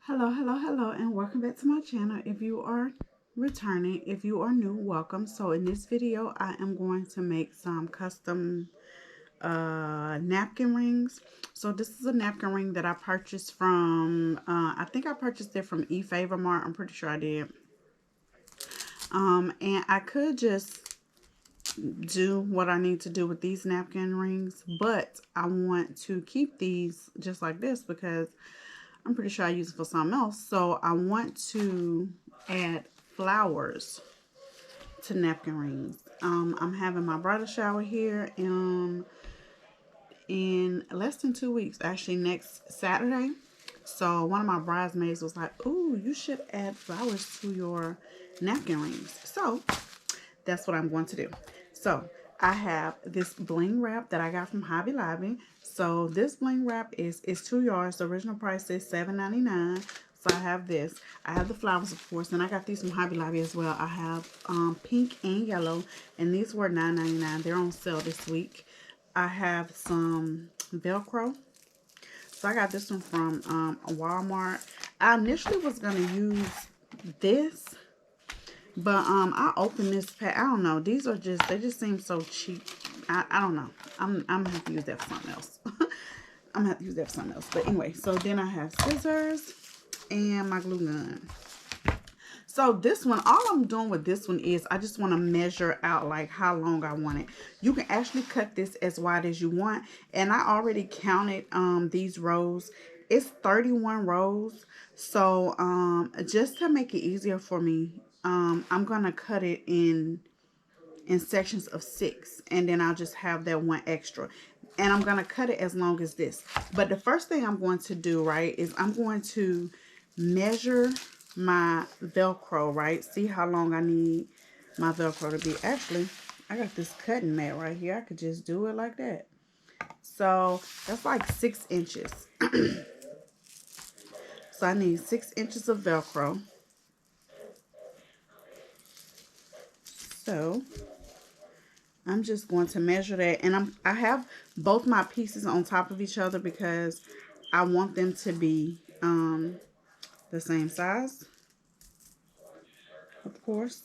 Hello, and welcome back to my channel. If you are returning, if you are new, welcome. So in this video, I am going to make some custom napkin rings. So this is a napkin ring that I purchased from, I think I purchased it from eFavorMart. I'm pretty sure I did. And I could just do what I need to do with these napkin rings, but I want to keep these just like this because I'm pretty sure I use it for something else. So I want to add flowers to napkin rings. I'm having my bridal shower here in less than 2 weeks, actually next Saturday. So one of my bridesmaids was like, "Ooh, you should add flowers to your napkin rings." So that's what I'm going to do. So I have this bling wrap that I got from Hobby Lobby. So this bling wrap is 2 yards. The original price is $7.99. So I have this. I have the flowers, of course, and I got these from Hobby Lobby as well. I have pink and yellow, and these were $9.99. They're on sale this week. I have some Velcro. So I got this one from Walmart. I initially was gonna use this, but I opened this pack. I don't know. These are just, they just seem so cheap. I don't know. I'm gonna have to use that for something else. I'm gonna have to use that for something else. But anyway, so then I have scissors and my glue gun. So this one, all I'm doing with this one is I just want to measure out like how long I want it. You can actually cut this as wide as you want. And I already counted these rows. It's 31 rows. So just to make it easier for me, I'm gonna cut it in sections of 6, and then I'll just have that one extra. And I'm gonna cut it as long as this. But the first thing I'm going to do, right, is I'm going to measure my Velcro, right? See how long I need my Velcro to be. Actually, I got this cutting mat right here. I could just do it like that. So that's like 6 inches. So I need 6 inches of Velcro. So I'm just going to measure that, and I have both my pieces on top of each other because I want them to be the same size, of course.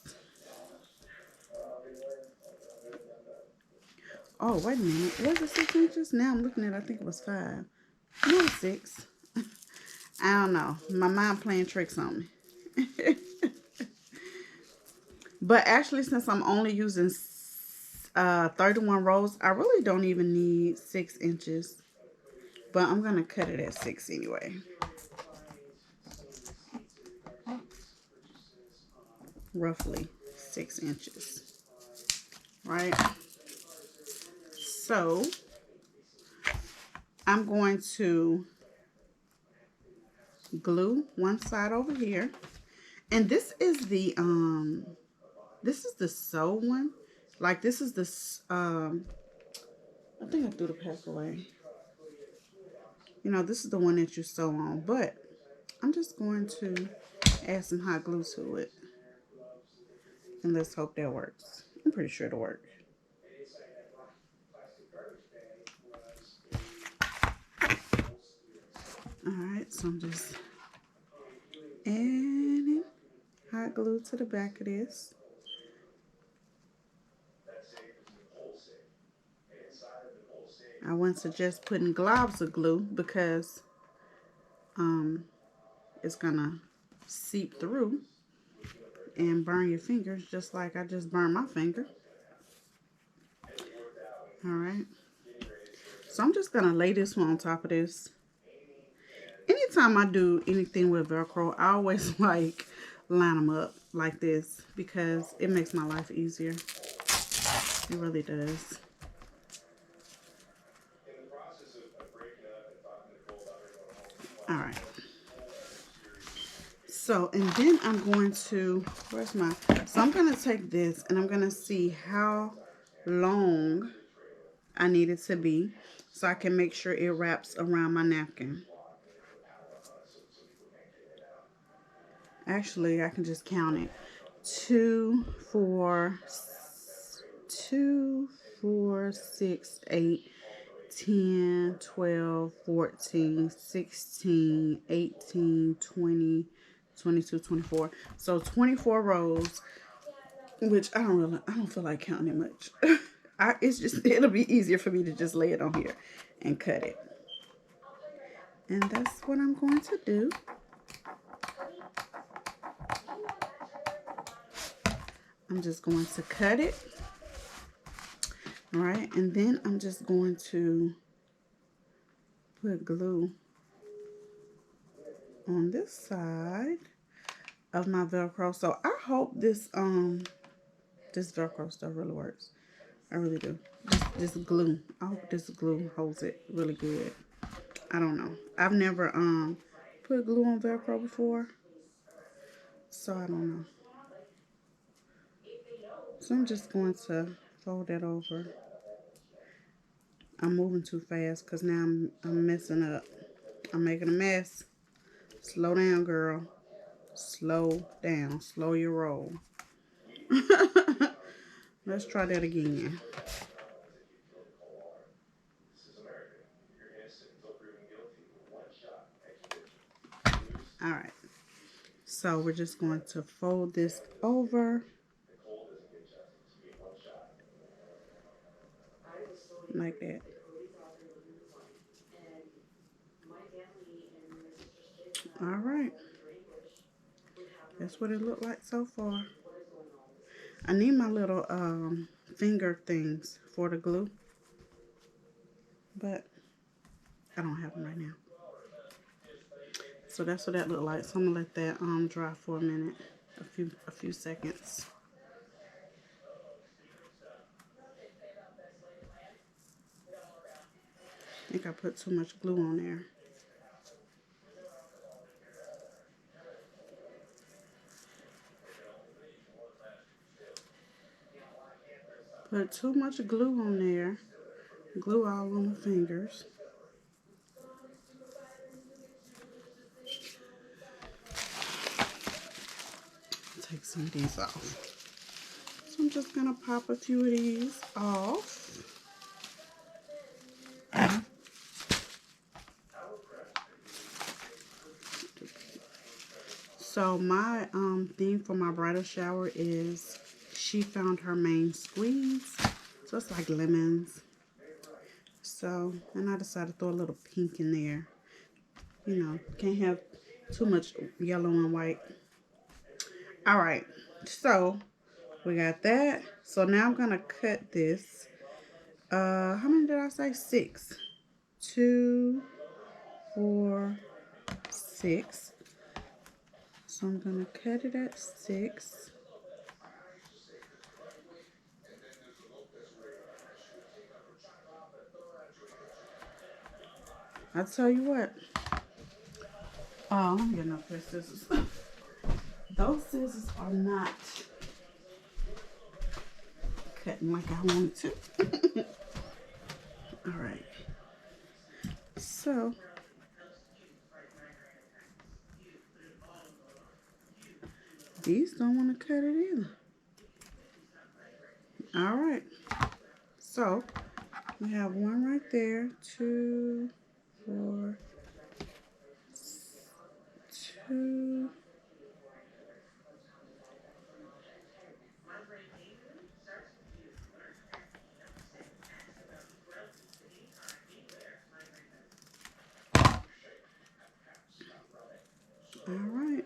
Oh, wait a minute. Was it 6 inches? Now I'm looking at it, I think it was 5. No, 6. I don't know. My mind playing tricks on me. But actually, since I'm only using 31 rows, I really don't even need 6 inches. But I'm going to cut it at 6 anyway. Roughly 6 inches. Right? So, I'm going to glue one side over here. And this is the sew one. Like this is the I think I threw the pack away. You know, this is the one that you sew on, but I'm just going to add some hot glue to it. And let's hope that works. I'm pretty sure it'll work. Alright, so I'm just adding hot glue to the back of this. I wouldn't suggest putting globs of glue because it's gonna seep through and burn your fingers just like I just burned my finger. Alright. So I'm just gonna lay this one on top of this. Anytime I do anything with Velcro, I always like line them up like this because it makes my life easier. It really does. Alright. So, and then I'm going to, so I'm going to take this and I'm going to see how long I need it to be so I can make sure it wraps around my napkin. Actually, I can just count it. 2, 4, 6, 8, 10, 12, 14, 16, 18, 20, 22, 24. So 24 rows, which I don't feel like counting it much. It'll be easier for me to just lay it on here and cut it. And that's what I'm going to do. I'm just going to cut it. All right, and then I'm just going to put glue on this side of my Velcro. So I hope this Velcro stuff really works. I really do. This glue. I hope this glue holds it really good. I don't know. I've never put glue on Velcro before, so I don't know. So I'm just going to fold that over. I'm moving too fast because now I'm messing up. I'm making a mess. Slow down, girl. Slow down. Slow your roll. Let's try that again. All right. So we're just going to fold this over like that. All right. That's what it looked like so far. I need my little finger things for the glue, but I don't have them right now. So that's what that looked like. So I'm gonna let that dry for a minute, a few seconds. I think I put too much glue on there. Put too much glue on there. Glue all on my fingers. Take some of these off. So I'm just gonna pop a few of these off. So my theme for my bridal shower is she found her main squeeze. So it's like lemons. So, and I decided to throw a little pink in there. You know, can't have too much yellow and white. All right, so we got that. So now I'm gonna cut this. How many did I say? 6. 2, 4, 6. So I'm gonna cut it at 6. I'll tell you what. Oh, let me get enough pair of scissors. Those scissors are not cutting like I wanted to. All right. So these don't want to cut it either. All right. So we have one right there. 2, 4, 2. All right.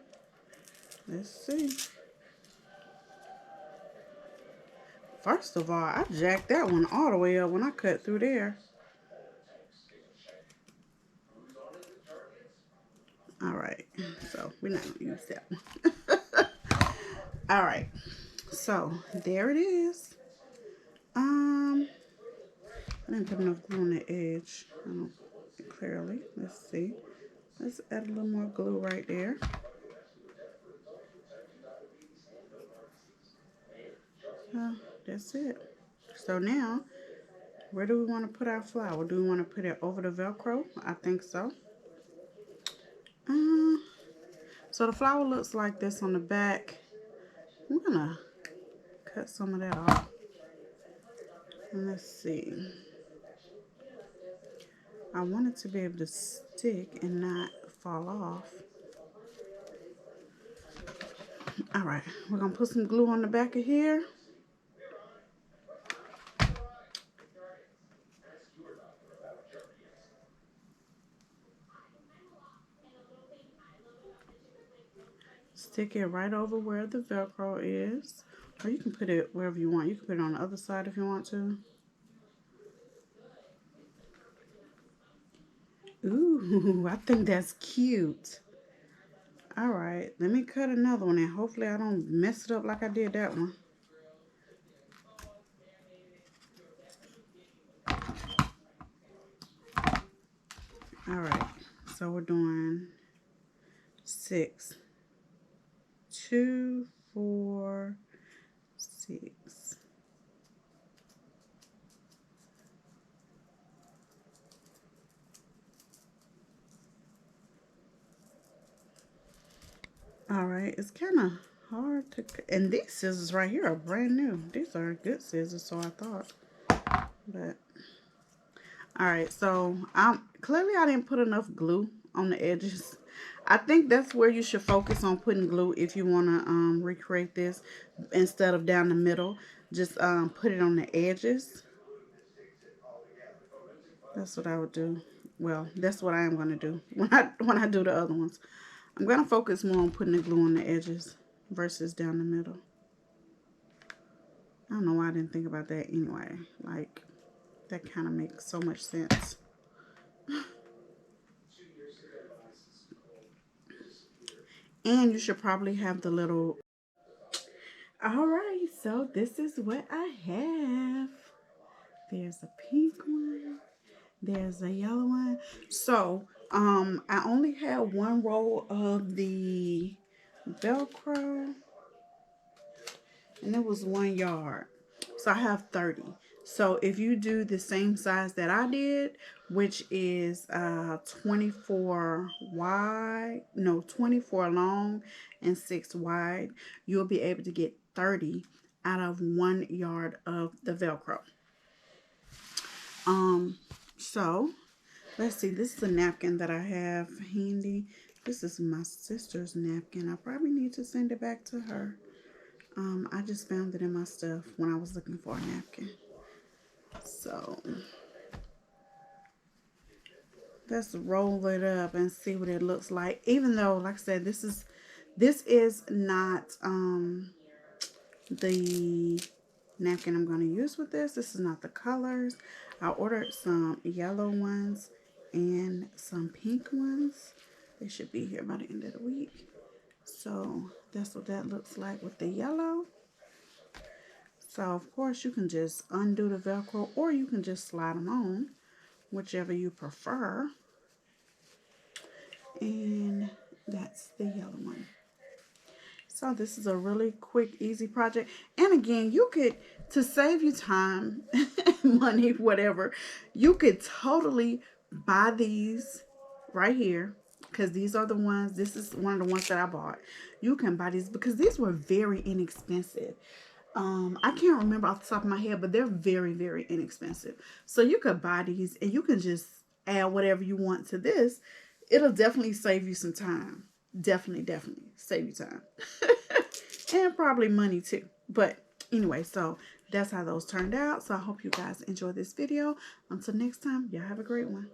Let's see. First of all, I jacked that one all the way up when I cut through there. All right. So we're not going to use that one. All right. So there it is. I didn't put enough glue on the edge. Clearly. Let's see. Let's add a little more glue right there. That's it. So now, where do we want to put our flower? Do we want to put it over the Velcro? I think so. So the flower looks like this on the back. I'm gonna cut some of that off. And let's see. I want it to be able to stick and not fall off. All right, we're gonna put some glue on the back of here. Stick it right over where the Velcro is. Or you can put it wherever you want. You can put it on the other side if you want to. Ooh, I think that's cute. All right, let me cut another one and hopefully I don't mess it up like I did that one. All right, so we're doing 6, 2, 4, 6. All right, it's kind of hard to, and these scissors right here are brand new. These are good scissors, so I thought, but all right. So clearly I didn't put enough glue on the edges. I think that's where you should focus on putting glue if you want to recreate this instead of down the middle. Just put it on the edges. That's what I would do. Well, that's what I am going to do when I do the other ones. I'm going to focus more on putting the glue on the edges versus down the middle. I don't know why I didn't think about that anyway. Like, that kind of makes so much sense. And you should probably have the little... Alright, so this is what I have. There's a pink one. There's a yellow one. So, I only had one roll of the Velcro. And it was 1 yard. So I have 30. So if you do the same size that I did, which is 24 wide, no, 24 long and 6 wide, you'll be able to get 30 out of 1 yard of the Velcro. So let's see, this is a napkin that I have handy. This is my sister's napkin. I probably need to send it back to her. I just found it in my stuff when I was looking for a napkin. So let's roll it up and see what it looks like. Even though, like I said, this is not the napkin I'm going to use with this. This is not the colors. I ordered some yellow ones and some pink ones. They should be here by the end of the week. So that's what that looks like with the yellow. So, of course, you can just undo the Velcro or you can just slide them on, whichever you prefer. And that's the yellow one. So, this is a really quick, easy project. And again, you could, to save you time, money, whatever, you could totally buy these right here. Because these are the ones, this is one of the ones that I bought. You can buy these because these were very inexpensive. I can't remember off the top of my head, but they're very, very inexpensive. So you could buy these and you can just add whatever you want to this. It'll definitely save you some time. Definitely save you time. And probably money too. But anyway, so that's how those turned out. So I hope you guys enjoy this video. Until next time, y'all have a great one.